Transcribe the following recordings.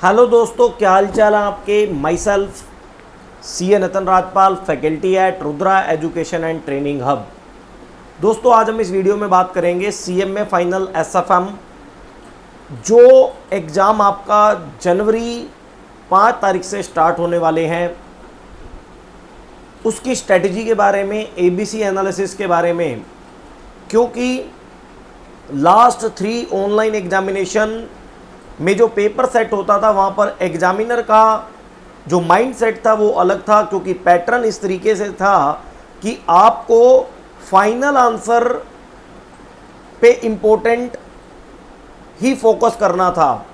Hello दोस्तों, क्या हाल चाल है आपके। My self CA Nitin Rajpal, faculty at Rudra education and training hub. दोस्तों, आज हम इस वीडियो में बात करेंगे CMA फाइनल SFM, जो एग्ज़ाम आपका जनवरी 5 तारीख से स्टार्ट होने वाले हैं, उसकी स्ट्रेटजी के बारे में, ABC एनालिसिस के बारे में। क्योंकि लास्ट 3 ऑनलाइन एग्जामिनेशन में जो पेपर सेट होता था, वहाँ पर एग्जामिनर का जो माइंड सेट था वो अलग था। क्योंकि पैटर्न इस तरीके से था कि आपको फाइनल आंसर पे इम्पोर्टेंट ही फोकस करना था,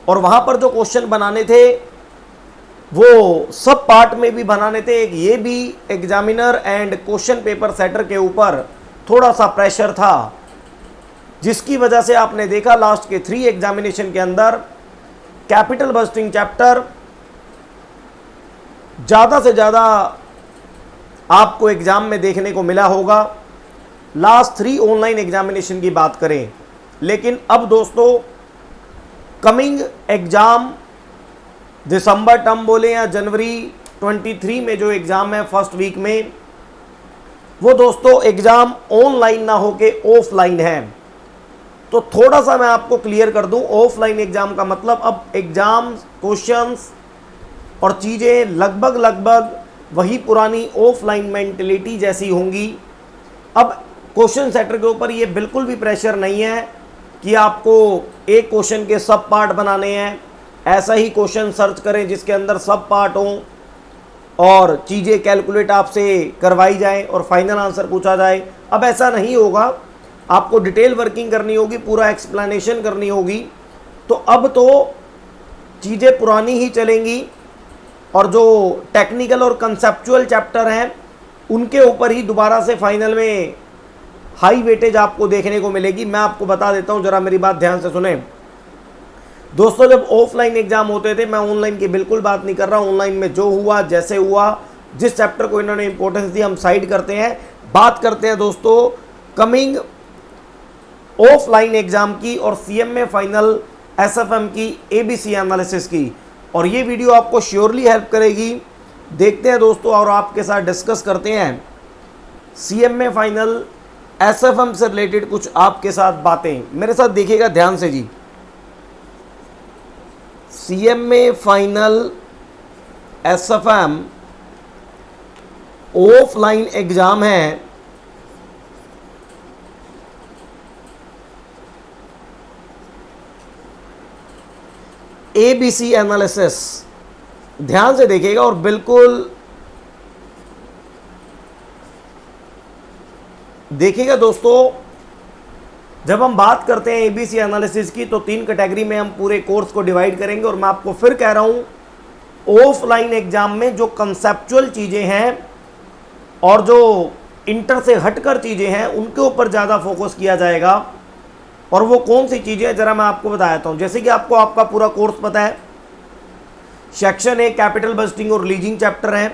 और वहाँ पर जो क्वेश्चन बनाने थे वो सब पार्ट में भी बनाने थे। एक ये भी examiner and question paper setter के ऊपर थोड़ा सा प्रेशर था, जिसकी वजह से आपने देखा लास्ट के 3 एग्जामिनेशन के अंदर कैपिटल बस्टिंग चैप्टर ज़्यादा से ज़्यादा आपको एग्ज़ाम में देखने को मिला होगा, लास्ट 3 ऑनलाइन एग्जामिनेशन की बात करें। लेकिन अब दोस्तों, कमिंग एग्ज़ाम दिसंबर टर्म बोले या जनवरी 23 में जो एग्ज़ाम है फर्स्ट वीक में, वो दोस्तों एग्ज़ाम ऑनलाइन ना होके ऑफलाइन है। तो थोड़ा सा मैं आपको क्लियर कर दूं, ऑफलाइन एग्ज़ाम का मतलब अब एग्ज़ाम क्वेश्चंस और चीज़ें लगभग वही पुरानी ऑफलाइन मेंटलिटी जैसी होंगी। अब क्वेश्चन सेटर के ऊपर ये बिल्कुल भी प्रेशर नहीं है कि आपको एक क्वेश्चन के सब पार्ट बनाने हैं। ऐसा ही क्वेश्चन सर्च करें जिसके अंदर सब पार्ट हों और चीज़ें कैलकुलेट आपसे करवाई जाए और फाइनल आंसर पूछा जाए। अब ऐसा नहीं होगा, आपको डिटेल वर्किंग करनी होगी, पूरा एक्सप्लेनेशन करनी होगी। तो अब तो चीज़ें पुरानी ही चलेंगी, और जो टेक्निकल और कंसेप्चुअल चैप्टर हैं उनके ऊपर ही दोबारा से फाइनल में हाई वेटेज आपको देखने को मिलेगी। मैं आपको बता देता हूं, ज़रा मेरी बात ध्यान से सुने दोस्तों। जब ऑफलाइन एग्जाम होते थे, मैं ऑनलाइन की बिल्कुल बात नहीं कर रहा हूं, ऑनलाइन में जो हुआ जैसे हुआ, जिस चैप्टर को इन्होंने इंपॉर्टेंस दी हम साइड करते हैं। बात करते हैं दोस्तों कमिंग ऑफलाइन एग्जाम की और CMA फाइनल SFM की ABC एनालिसिस की, और ये वीडियो आपको श्योरली हेल्प करेगी। देखते हैं दोस्तों और आपके साथ डिस्कस करते हैं CMA फाइनल SFM से रिलेटेड कुछ आपके साथ बातें। मेरे साथ देखिएगा ध्यान से जी। CMA final SFM offline exam है। ABC एनालिसिस ध्यान से देखिएगा और बिल्कुल देखिएगा दोस्तों। जब हम बात करते हैं ABC एनालिसिस की, तो 3 कैटेगरी में हम पूरे कोर्स को डिवाइड करेंगे। और मैं आपको फिर कह रहा हूं, ऑफलाइन एग्जाम में जो कंसेप्चुअल चीज़ें हैं और जो इंटर से हटकर चीज़ें हैं, उनके ऊपर ज़्यादा फोकस किया जाएगा। और वो कौन सी चीज़ें हैं ज़रा मैं आपको बताता हूँ। जैसे कि आपको आपका पूरा कोर्स पता है, सेक्शन A कैपिटल बस्टिंग और लीजिंग चैप्टर है।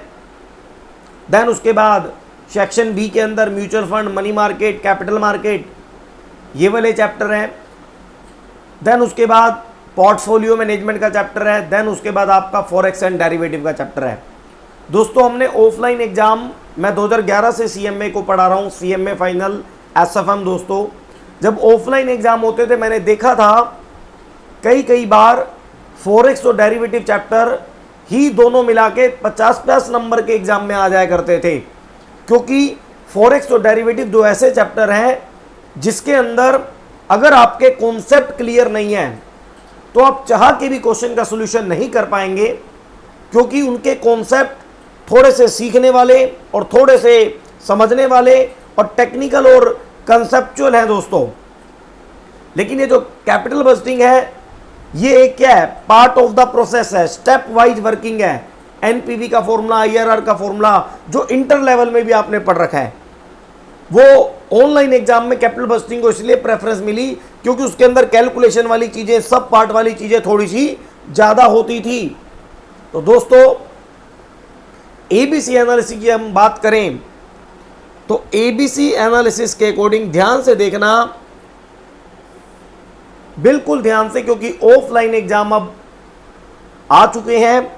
देन उसके बाद सेक्शन B के अंदर mutual fund, money market, capital market, ये वाले चैप्टर हैं। देन उसके बाद पोर्टफोलियो मैनेजमेंट का चैप्टर है। देन उसके बाद आपका फॉरेक्स एंड डेरिवेटिव का चैप्टर है। दोस्तों, हमने ऑफलाइन एग्जाम, मैं 2011 से CMA को पढ़ा रहा हूँ, CMA फाइनल SFM। दोस्तों, जब ऑफलाइन एग्जाम होते थे, मैंने देखा था कई बार फॉरेक्स और डेरिवेटिव चैप्टर ही दोनों मिला के 50+ नंबर के एग्जाम में आ जाया करते थे। क्योंकि फॉरेक्स और डेरिवेटिव दो ऐसे चैप्टर हैं जिसके अंदर अगर आपके कॉन्सेप्ट क्लियर नहीं है तो आप चाह के भी क्वेश्चन का सॉल्यूशन नहीं कर पाएंगे। क्योंकि उनके कॉन्सेप्ट थोड़े से सीखने वाले और थोड़े से समझने वाले और टेक्निकल और कंसेप्चुअल है दोस्तों। लेकिन ये जो कैपिटल बस्टिंग है, ये एक क्या है, पार्ट ऑफ द प्रोसेस है, स्टेप वाइज वर्किंग है। NPV का फॉर्मूला, IRR का फॉर्मूला जो इंटर लेवल में भी आपने पढ़ रखा है, वो ऑनलाइन एग्जाम में कैपिटल बस्टिंग को इसलिए प्रेफरेंस मिली क्योंकि उसके अंदर कैलकुलेशन वाली चीजें, सब पार्ट वाली चीजें थोड़ी सी ज्यादा होती थी। तो दोस्तों, ABC एनालिसिस की हम बात करें तो ABC एनालिसिस के अकॉर्डिंग ध्यान से देखना, बिल्कुल ध्यान से, क्योंकि ऑफलाइन एग्जाम अब आ चुके हैं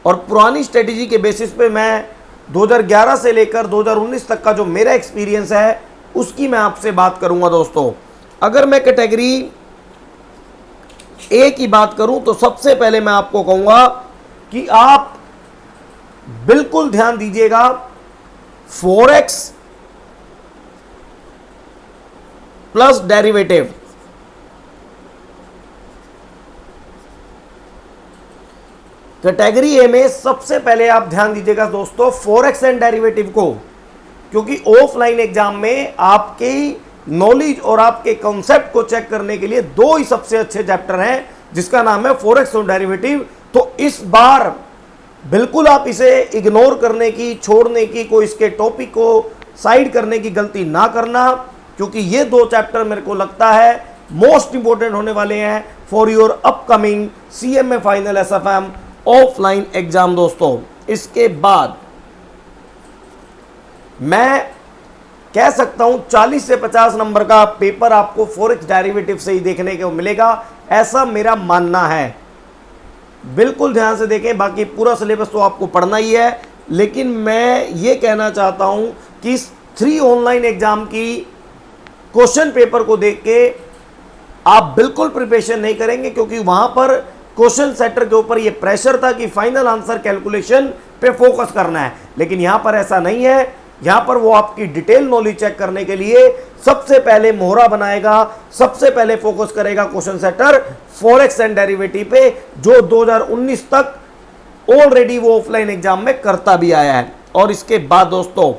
और पुरानी स्ट्रेटेजी के बेसिस पे मैं 2011 से लेकर 2019 तक का जो मेरा एक्सपीरियंस है उसकी मैं आपसे बात करूंगा दोस्तों। अगर मैं कैटेगरी ए की बात करूं तो सबसे पहले मैं आपको कहूंगा कि आप बिल्कुल ध्यान दीजिएगा, forex plus derivative. Category A में सबसे पहले आप ध्यान दीजिएगा दोस्तों फॉरेक्स एंड डेरिवेटिव को, क्योंकि ऑफलाइन एग्जाम में आपकी नॉलेज और आपके कॉन्सेप्ट को चेक करने के लिए दो ही सबसे अच्छे चैप्टर हैं, जिसका नाम है फॉरेक्स और डेरिवेटिव। तो इस बार बिल्कुल आप इसे इग्नोर करने की, छोड़ने की, कोई इसके टॉपिक को साइड करने की गलती ना करना, क्योंकि ये दो चैप्टर मेरे को लगता है मोस्ट इंपॉर्टेंट होने वाले हैं for your upcoming CMA final SFM offline exam दोस्तों। इसके बाद मैं कह सकता हूं 40 से 50 नंबर का पेपर आपको फॉरेक्स डेरिवेटिव से ही देखने को मिलेगा, ऐसा मेरा मानना है। बिल्कुल ध्यान से देखें, बाकी पूरा सिलेबस तो आपको पढ़ना ही है, लेकिन मैं ये कहना चाहता हूं कि इस 3 ऑनलाइन एग्जाम की क्वेश्चन पेपर को देख के आप बिल्कुल प्रिपरेशन नहीं करेंगे, क्योंकि वहां पर क्वेश्चन सेटर के ऊपर ये प्रेशर था कि फाइनल आंसर कैलकुलेशन पे फोकस करना है, लेकिन यहां पर ऐसा नहीं है। यहां पर वो आपकी डिटेल नॉलेज चेक करने के लिए सबसे पहले मोहरा बनाएगा, सबसे पहले फोकस करेगा question setter forex and derivative पे, जो 2019 तक ऑलरेडी वो ऑफलाइन एग्जाम में करता भी आया है। और इसके बाद दोस्तों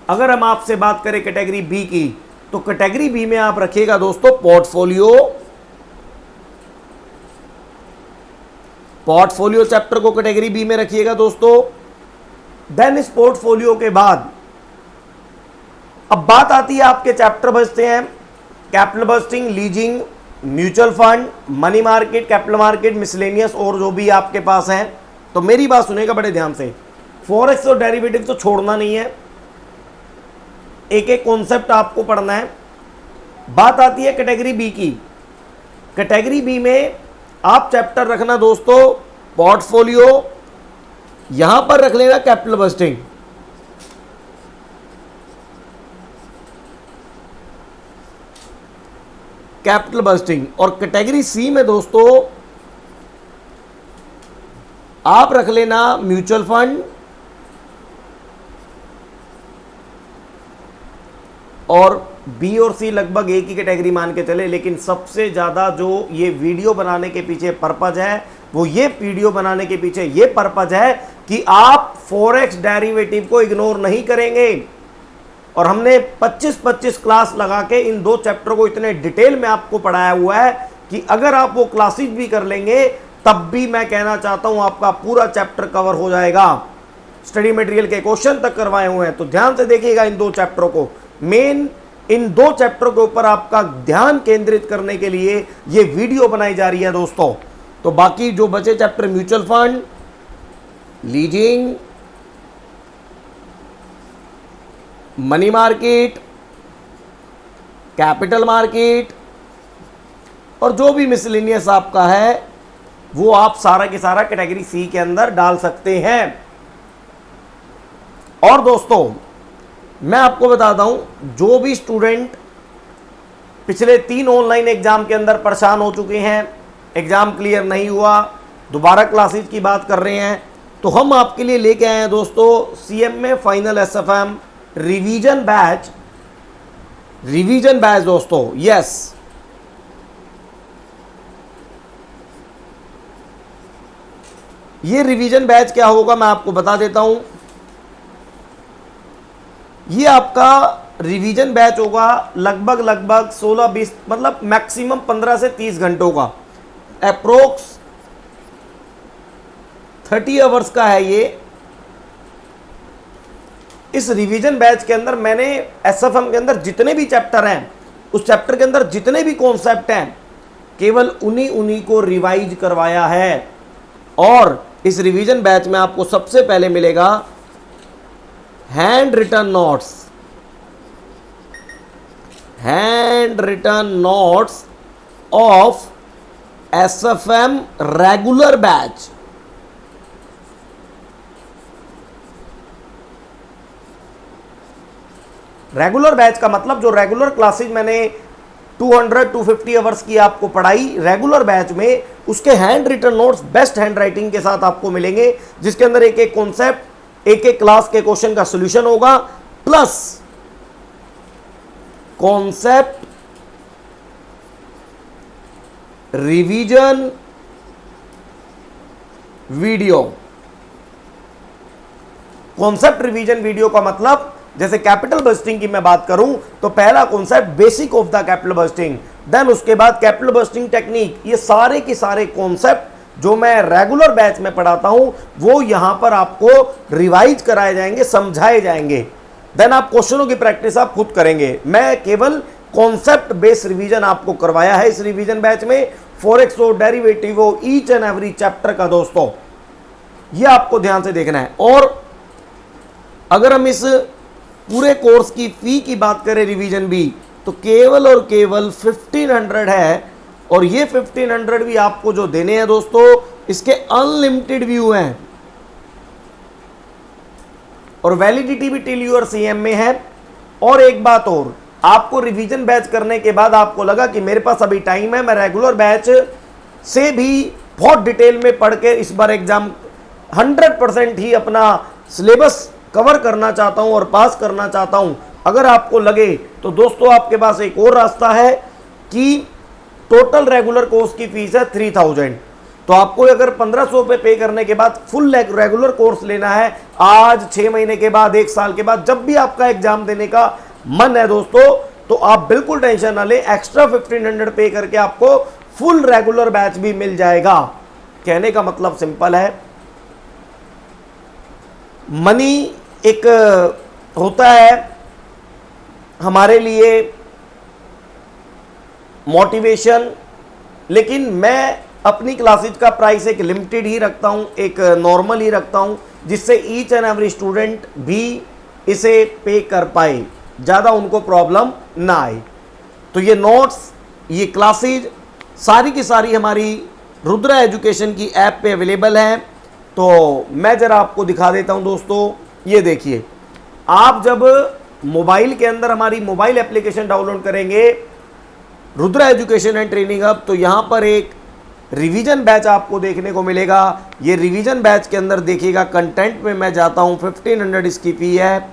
अगर हम आपसे बात करें कैटेगरी बी की, तो कैटेगरी बी में आप रखिएगा दोस्तों पोर्टफोलियो चैप्टर को कैटेगरी बी में रखिएगा दोस्तों। देन इस पोर्टफोलियो के बाद अब बात आती है, आपके चैप्टर बचते हैं capital budgeting, leasing, mutual fund, money market, capital market, miscellaneous और जो भी आपके पास है। तो मेरी बात सुनेगा बड़े ध्यान से, फॉरेक्स और डेरिवेटिव तो छोड़ना नहीं है, एक एक कॉन्सेप्ट आपको पढ़ना है। बात आती है कैटेगरी बी की। कैटेगरी बी में आप चैप्टर रखना दोस्तों पोर्टफोलियो, यहां पर रख लेना कैपिटल बस्टिंग, और कैटेगरी सी में दोस्तों आप रख लेना म्यूचुअल फंड और बी और सी लगभग एक ही कैटेगरी मान के चले। लेकिन सबसे ज़्यादा जो ये वीडियो बनाने के पीछे पर्पज है, वो ये वीडियो बनाने के पीछे ये पर्पज है कि आप फॉरेक्स डेरिवेटिव को इग्नोर नहीं करेंगे। और हमने 25-25 क्लास लगा के इन दो चैप्टर को इतने डिटेल में आपको पढ़ाया हुआ है कि अगर आप वो क्लासेस भी कर लेंगे तब भी मैं कहना चाहता हूं आपका पूरा चैप्टर कवर हो जाएगा। स्टडी मटेरियल के क्वेश्चन तक करवाए हुए हैं, तो ध्यान से देखिएगा इन दो चैप्टरों को। मेन इन दो चैप्टरों के ऊपर आपका ध्यान केंद्रित करने के लिए ये वीडियो बनाई जा रही है दोस्तों। तो बाकी जो बचे chapter mutual fund, leasing, money market, capital market और जो भी मिसलेनियस आपका है वो आप सारा के सारा कैटेगरी सी के अंदर डाल सकते हैं। और दोस्तों मैं आपको बताता हूं, जो भी स्टूडेंट पिछले 3 ऑनलाइन एग्जाम के अंदर परेशान हो चुके हैं, एग्जाम क्लियर नहीं हुआ, दोबारा क्लासेस की बात कर रहे हैं, तो हम आपके लिए लेके आए हैं दोस्तों CMA final SFM revision batch दोस्तों। यस, ये रिवीजन बैच क्या होगा मैं आपको बता देता हूं। ये आपका रिवीजन बैच होगा लगभग 16-20 मतलब मैक्सिमम 15 से 30 घंटों का, अप्रोक्स 30 आवर्स का है ये। इस रिवीजन बैच के अंदर मैंने SFM के अंदर जितने भी चैप्टर हैं, उस चैप्टर के अंदर जितने भी कॉन्सेप्ट हैं, केवल उन्हीं को रिवाइज करवाया है। और इस रिवीजन बैच में आपको सबसे पहले मिलेगा handwritten notes of SFM regular batch. Regular batch का मतलब जो रेगुलर क्लासेज मैंने 200-250 आवर्स की आपको पढ़ाई रेगुलर बैच में, उसके handwritten notes best handwriting के साथ आपको मिलेंगे, जिसके अंदर एक एक कॉन्सेप्ट, एक एक क्लास के क्वेश्चन का सॉल्यूशन होगा, plus concept revision video. Concept revision video का मतलब, जैसे कैपिटल बस्टिंग की मैं बात करूं तो पहला concept basic of the capital budgeting, then उसके बाद कैपिटल बस्टिंग टेक्निक, ये सारे के सारे कॉन्सेप्ट जो मैं रेगुलर बैच में पढ़ाता हूं वो यहां पर आपको रिवाइज कराए जाएंगे, समझाए जाएंगे, देन आप क्वेश्चनों की प्रैक्टिस आप खुद करेंगे। मैं केवल कॉन्सेप्ट बेस्ड रिवीजन आपको करवाया है इस रिवीजन बैच में, फॉरेक्स हो, डेरिवेटिव हो, ईच एंड एवरी चैप्टर का दोस्तों, ये आपको ध्यान से देखना है। और अगर हम इस पूरे कोर्स की फी की बात करें रिवीजन भी, तो केवल और केवल 1500 है, और ये 1500 भी आपको जो देने हैं दोस्तों, इसके अनलिमिटेड व्यू हैं और वैलिडिटी भी टिल यूर CM में है। और एक बात और, आपको रिवीजन बैच करने के बाद आपको लगा कि मेरे पास अभी टाइम है, मैं रेगुलर बैच से भी बहुत डिटेल में पढ़ के इस बार एग्जाम 100% ही अपना सिलेबस कवर करना चाहता हूं और पास करना चाहता हूं, अगर आपको लगे तो दोस्तों आपके पास एक और रास्ता है कि टोटल रेगुलर कोर्स की फीस है 3000, तो आपको अगर 1500 पे पे करने के बाद फुल रेगुलर कोर्स लेना है, आज 6 महीने के बाद, 1 साल के बाद, जब भी आपका एग्जाम देने का मन है दोस्तों, तो आप बिल्कुल टेंशन ना लें, एक्स्ट्रा 1500 पे करके आपको फुल रेगुलर बैच भी मिल जाएगा। कहने का मतलब सिंपल है, मनी एक होता है हमारे लिए मोटिवेशन, लेकिन मैं अपनी क्लासेज का प्राइस एक लिमिटेड ही रखता हूं, एक नॉर्मल ही रखता हूं, जिससे ईच एंड एवरी स्टूडेंट भी इसे पे कर पाए, ज़्यादा उनको प्रॉब्लम ना आए। तो ये नोट्स, ये क्लासेज सारी की सारी हमारी रुद्रा एजुकेशन की ऐप पे अवेलेबल हैं। तो मैं ज़रा आपको दिखा देता हूं दोस्तों, ये देखिए, आप जब मोबाइल के अंदर हमारी मोबाइल एप्लीकेशन डाउनलोड करेंगे Rudra education and training hub, तो यहाँ पर एक रिवीजन बैच आपको देखने को मिलेगा। ये रिवीजन बैच के अंदर देखिएगा, कंटेंट में मैं जाता हूँ, 1500 इसकी फी है।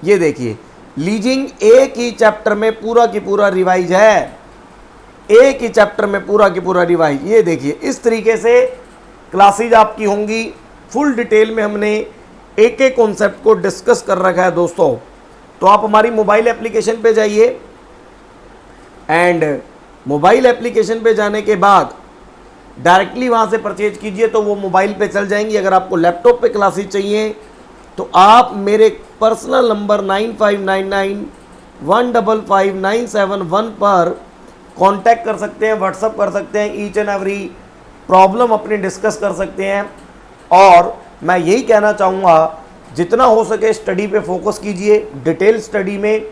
ये देखिए, लीजिंग एक ही चैप्टर में पूरा की पूरा रिवाइज है, एक ही चैप्टर में पूरा की पूरा रिवाइज। ये देखिए, इस तरीके से क्लासेज आपकी होंगी, फुल डिटेल में हमने एक एक कॉन्सेप्ट को डिस्कस कर रखा है दोस्तों। तो आप हमारी मोबाइल एप्लीकेशन पे जाइए, एंड मोबाइल एप्लीकेशन पे जाने के बाद डायरेक्टली वहाँ से परचेज कीजिए, तो वो मोबाइल पे चल जाएंगी। अगर आपको लैपटॉप पे क्लासेज चाहिए तो आप मेरे पर्सनल नंबर 9599155971 पर कांटेक्ट कर सकते हैं, व्हाट्सअप कर सकते हैं, ईच एंड एवरी प्रॉब्लम अपनी डिस्कस कर सकते हैं। और मैं यही कहना चाहूँगा, जितना हो सके स्टडी पे फोकस कीजिए, डिटेल स्टडी में,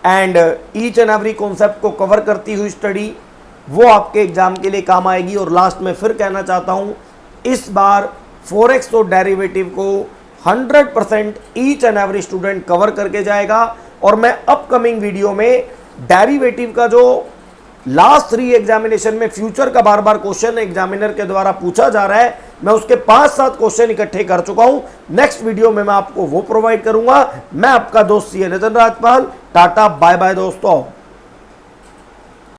and each and every concept को कवर करती हुई स्टडी, वो आपके एग्जाम के लिए काम आएगी। और लास्ट में फिर कहना चाहता हूँ, इस बार फॉरेक्स और डेरिवेटिव को 100% each and every student cover करके जाएगा। और मैं अपकमिंग वीडियो में डेरिवेटिव का जो लास्ट 3 एग्जामिनेशन में फ्यूचर का बार बार क्वेश्चन एग्जामिनर के द्वारा पूछा जा रहा है, मैं उसके 5-7 क्वेश्चन इकट्ठे कर चुका हूं। नेक्स्ट वीडियो में मैं आपको वो प्रोवाइड करूंगा। मैं आपका दोस्त CA Nitin Rajpal, tata bye bye दोस्तों।